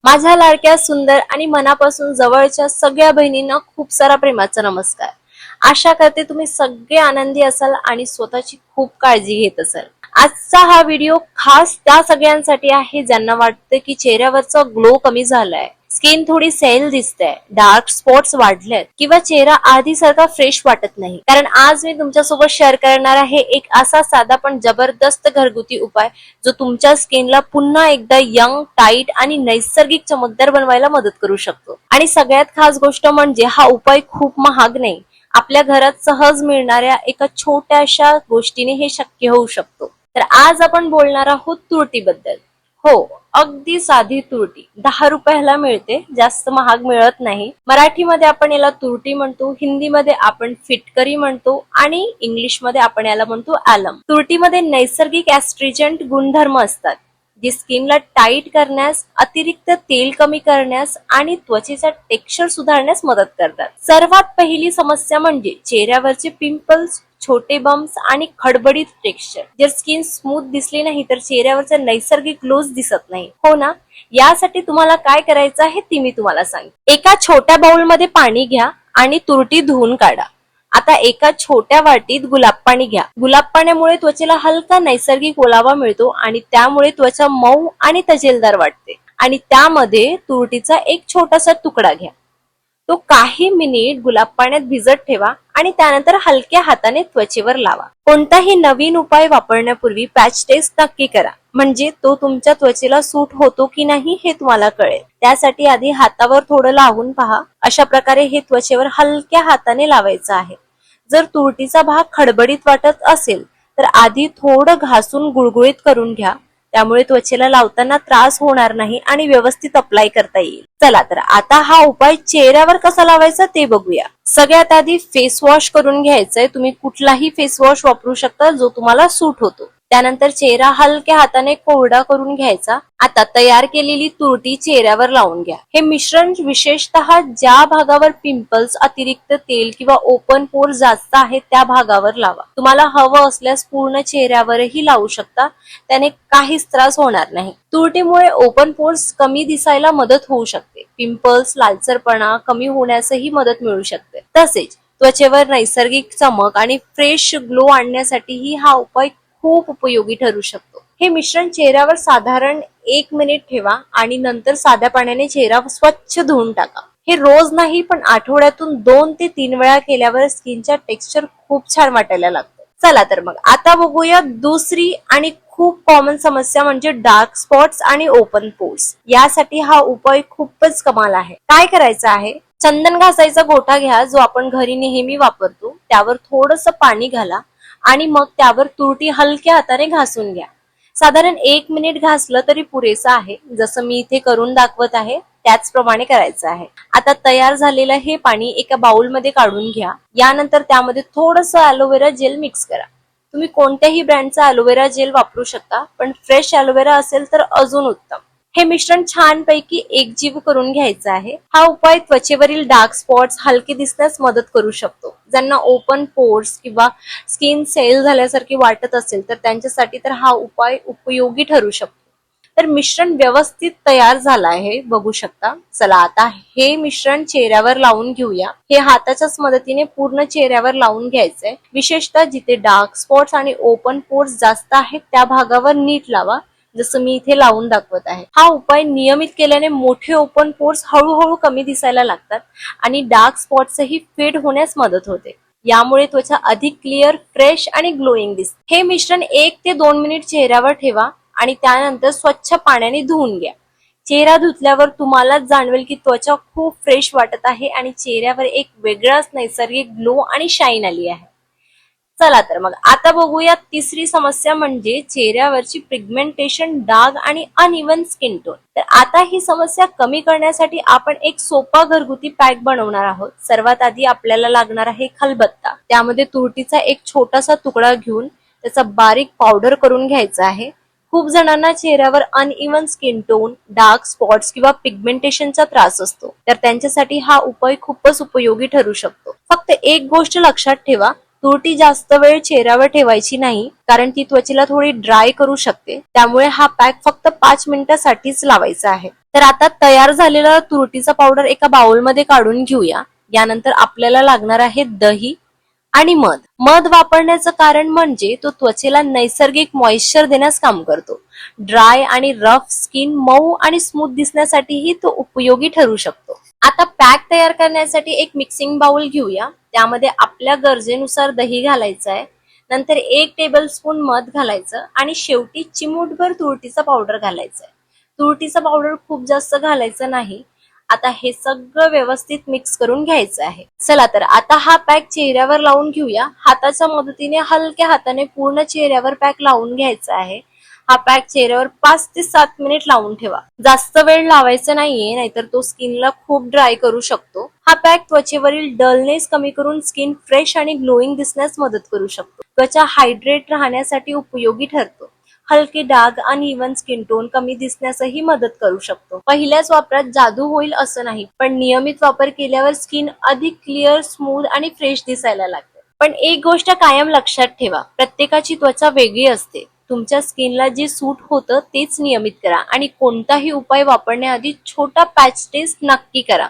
माझ्या लाडक्या सुंदर आणि मनापासून जवळच्या सगळ्या बहिणींना खूप सारा प्रेमाचा नमस्कार। आशा करते तुम्ही सगळे आनंदी असाल आणि स्वतःची खूप काळजी घेत असाल। आजचा हा व्हिडिओ खास त्या सगळ्यांसाठी आहे ज्यांना वाटतं की चेहऱ्यावरचा ग्लो कमी झालाय, स्किन थोडी सेल दिसते, डार्क स्पॉट्स वाढलेत किंवा चेहरा आधीसारखा फ्रेश वाटत नाही। कारण आज मी तुमच्यासोबत शेअर करणार आहे एक असा साधा पण जबरदस्त घरगुती उपाय जो तुमच्या स्किनला पुन्हा एकदा यंग, टाईट आणि नैसर्गिक चमकदार बनवायला मदत करू शकतो। आणि सगळ्यात खास गोष्ट म्हणजे हा उपाय खूप महाग नाही, आपल्या घरात सहज मिळणाऱ्या एका छोट्याशा गोष्टीने हे शक्य होऊ शकतो। तर आज आपण बोलणार आहोत तुरटीबद्दल। हो, अगदी साधी तुरटी 10 रुपयाला मिळते, जास्त महाग मिळत नाही। मराठीमध्ये आपण याला तुरटी म्हणतो, हिंदीमध्ये आपण फिटकरी म्हणतो आणि इंग्लिशमध्ये आपण याला म्हणतो ॲलम। तुरटीमध्ये नैसर्गिक ॲस्ट्रिजंट गुणधर्म असतात जे स्किनला टाईट करण्यास, अतिरिक्त तेल कमी करण्यास आणि त्वचेचा टेक्स्चर सुधारण्यास मदत करतात। सर्वात पहिली समस्या म्हणजे चेहऱ्यावरचे पिंपल्स, छोटे बम्प्स आणि खडबडीत टेक्स्चर। जर स्किन स्मूथ दिसली नाही तर चेहऱ्यावरचा नैसर्गिक ग्लोज दिसत नाही, हो ना? यासाठी तुम्हाला काय करायचं आहे ते मी तुम्हाला सांगते। एका छोट्या बाउल मध्ये पाणी घ्या आणि तुरटी धुवून काढा। आता एका छोट्या वाटीत गुलाब पाणी घ्या। गुलाब पाण्यामुळे त्वचेला हलका नैसर्गिक ओलावा मिळतो आणि त्यामुळे त्वचा मऊ आणि तजेलदार वाटते। आणि त्यामध्ये तुरटीचा एक छोटासा तुकडा घ्या, तो काही मिनिट गुलाब पाण्यात भिजत ठेवा आणि त्यानंतर हलक्या हाताने त्वचेवर लावा। कोणताही नवीन उपाय वापरण्यापूर्वी पॅच टेस्ट नक्की करा, म्हणजे तो तुमच्या त्वचेला सूट होतो की नाही हे तुम्हाला कळेल। त्यासाठी आधी हातावर थोडं लावून पहा। अशा प्रकारे हे त्वचेवर हलक्या हाताने लावायचं आहे। जर तुरटीचा भाग खडबडीत वाटत असेल तर आधी थोडं घासून गुळगुळीत करून घ्या, त्यामुळे त्वचेला लावताना त्रास होणार नाही आणि व्यवस्थित अप्लाय करता येईल। चला तर आता हा उपाय चेहऱ्यावर कसा लावायचा ते बघूया। सगळ्यात आधी फेस वॉश करून घ्यायचंय। तुम्ही कुठलाही फेस वॉश वापरू शकता जो तुम्हाला सूट होतो। त्यानंतर चेहरा हलक्या हाताने कोरडा करून घ्यायचा। आता तयार केलेली तुरटी चेहऱ्यावर लावून घ्या। हे मिश्रण विशेषतः ज्या भागावर पिंपल्स, अतिरिक्त तेल किंवा ओपन पोर जास्त आहेत त्या भागावर लावा। तुम्हाला हवं असल्यास पूर्ण चेहऱ्यावरही लावू शकता, त्याने काहीच त्रास होणार नाही। तुरटीमुळे ओपन पोर्स कमी दिसायला मदत होऊ शकते, पिंपल्स, लालसरपणा कमी होण्यासही मदत मिळू शकते। तसेच त्वचेवर नैसर्गिक चमक आणि फ्रेश ग्लो आणण्यासाठीही हा उपाय खूप उपयोगी ठरू शकतो। हे मिश्रण चेहऱ्यावर साधारण 1 मिनिट ठेवा आणि नंतर साध्या पाण्याने चेहरा स्वच्छ धुवून टाका। हे रोज नाही पण आठवड्यातून 2 ते 3 वेळा केल्यावर स्किनचा टेक्स्चर खूप छान वाटायला लागतो। चला तर मग आता बघूया दुसरी आणि खूप कॉमन समस्या म्हणजे डार्क स्पॉट्स आणि ओपन पोर्स। यासाठी हा उपाय खूपच कमाल आहे। काय करायचं आहे, चंदन घासायचा गोठा घ्या जो आपण घरी नेहमी वापरतो, त्यावर थोडंसं पाणी घाला आणि मग त्यावर तुरटी हलक्या हाताने घासून घ्या। साधारण 1 मिनिट घासलं तरी पुरेसं आहे। जसं मी इथे करून दाखवत आहे त्याचप्रमाणे करायचं आहे। आता तयार झालेलं हे पाणी एका बाउल मध्ये काढून घ्या। यानंतर त्यामध्ये थोडंसं ॲलोवेरा जेल मिक्स करा। तुम्ही कोणत्याही ब्रँडचा ॲलोवेरा जेल वापरू शकता, पण फ्रेश ॲलोवेरा असेल तर अजून उत्तम। हे मिश्रण छानपैकी एकजीव करून घ्यायचं आहे। हा उपाय त्वचेवरील डार्क स्पॉट्स हलके दिसण्यास मदत करू शकतो। ज्यांना ओपन पोर्स किंवा स्किन सेल झाल्यासारखी वाटत असेल तर त्यांच्यासाठी तर हा उपाय उपयोगी ठरू शकतो। तर मिश्रण व्यवस्थित तयार झालं आहे, बघू शकता। चला आता हे मिश्रण चेहऱ्यावर लावून घेऊया। हे हाताच्याच मदतीने पूर्ण चेहऱ्यावर लावून घ्यायचंय। विशेषतः जिथे डार्क स्पॉट्स आणि ओपन पोर्स जास्त आहेत त्या भागावर नीट लावा, जसं मी इथे लावून दाखवत आहे। हा उपाय नियमित केल्याने मोठे ओपन पोर्स हळूहळू कमी दिसायला लागतात आणि डार्क स्पॉट्सही फेड होण्यास मदत होते। यामुळे त्वचा अधिक क्लिअर, फ्रेश आणि ग्लोईंग दिसते। हे मिश्रण 1 ते 2 मिनिट चेहऱ्यावर ठेवा आणि त्यानंतर स्वच्छ पाण्याने धुवून घ्या। चेहरा धुतल्यावर तुम्हालाच जाणवेल की त्वचा खूप फ्रेश वाटत आहे आणि चेहऱ्यावर एक वेगळाच नैसर्गिक ग्लो आणि शाईन आली आहे। चला तर मग आता बघूया तिसरी समस्या म्हणजे चेहऱ्यावरची पिगमेंटेशन, डाग आणि अनइवन स्किन टोन। तर आता ही समस्या कमी करण्यासाठी आपण एक सोपा घरगुती पॅक बनवणार आहोत। सर्वात आधी आपल्याला लागणार आहे खलबत्ता। त्यामध्ये तुरटीचा एक छोटासा तुकडा घेऊन त्याचा बारीक पावडर करून घ्यायचा आहे। खूप जणांना चेहऱ्यावर uneven skin tone, dark spots किंवा पिगमेंटेशनचा त्रास असतो, तर त्यांच्यासाठी हा उपाय खूपच उपयोगी ठरू शकतो। फक्त एक गोष्ट लक्षात ठेवा, तुरटी जास्त वेळ चेहऱ्यावर ठेवायची नाही, कारण ती त्वचेला थोडी ड्राय करू शकते। त्यामुळे हा पॅक फक्त 5 मिनिटांसाठीच लावायचा आहे। तर आता तयार झालेला तुरटीचा पावडर एका बाउलमध्ये काढून घेऊया. यानंतर आपल्याला लागणार आहे दही आणि मध. मध वापरण्याचं कारण म्हणजे तो त्वचेला नैसर्गिक मॉइश्चर देण्यास काम करतो. ड्राय आणि रफ स्किन मऊ आणि स्मूथ दिसण्यासाठीही तो उपयोगी ठरू शकतो. आता पॅक तयार करण्यासाठी एक मिक्सिंग बाउल घेऊया. त्यामध्ये आपल्या गरजेनुसार दही घालायचं आहे, नंतर 1 टेबलस्पून मध घालायचं आणि शेवटी चिमूटभर तुरटीचा पावडर घालायचं आहे. तुरटीचा पावडर खूप जास्त घालायचं नाही. आता हे सगळं व्यवस्थित मिक्स करून घ्यायचं आहे. चला तर आता हा पॅक चेहऱ्यावर लावून घेऊया. हाताच्या मदतीने हलक्या हाताने पूर्ण चेहऱ्यावर पॅक लावून घ्यायचा आहे. हा पॅक चेहऱ्यावर 5 ते 7 मिनिट लावून ठेवा. जास्त वेळ लावायचा नाहीये, नाहीतर तो स्किनला खूप ड्राय करू शकतो. हा पॅक त्वचेवरील डलनेस कमी करून स्किन फ्रेश आणि ग्लोईंग दिसण्यास मदत करू शकतो. त्वचा हायड्रेट राहण्यासाठी उपयोगी ठरतो. हलके डाग आणि इव्हन स्किन टोन कमी दिसण्यासही मदत करू शकतो. पहिल्याच वापरात जादू होईल असं नाही, पण नियमित वापर केल्यावर स्किन अधिक क्लिअर, स्मूथ आणि फ्रेश दिसायला लागते. पण एक गोष्ट कायम लक्षात ठेवा, प्रत्येकाची त्वचा वेगळी असते. तुमच्या स्किनला जे सूट होतं तेच नियमित करा आणि कोणताही उपाय वापरण्याआधी छोटा पॅच टेस्ट नक्की करा.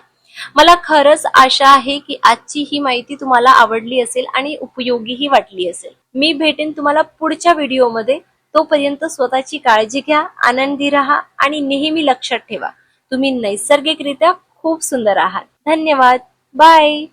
मला खरंच आशा आहे की आजची ही माहिती तुम्हाला आवडली असेल आणि उपयोगीही वाटली असेल. मी भेटेन तुम्हाला पुढच्या व्हिडिओमध्ये. तोपर्यंत स्वतःची काळजी घ्या, आनंदी राहा आणि नेहमी लक्षात ठेवा, तुम्ही नैसर्गिकरित्या खूप सुंदर आहात. धन्यवाद. बाय.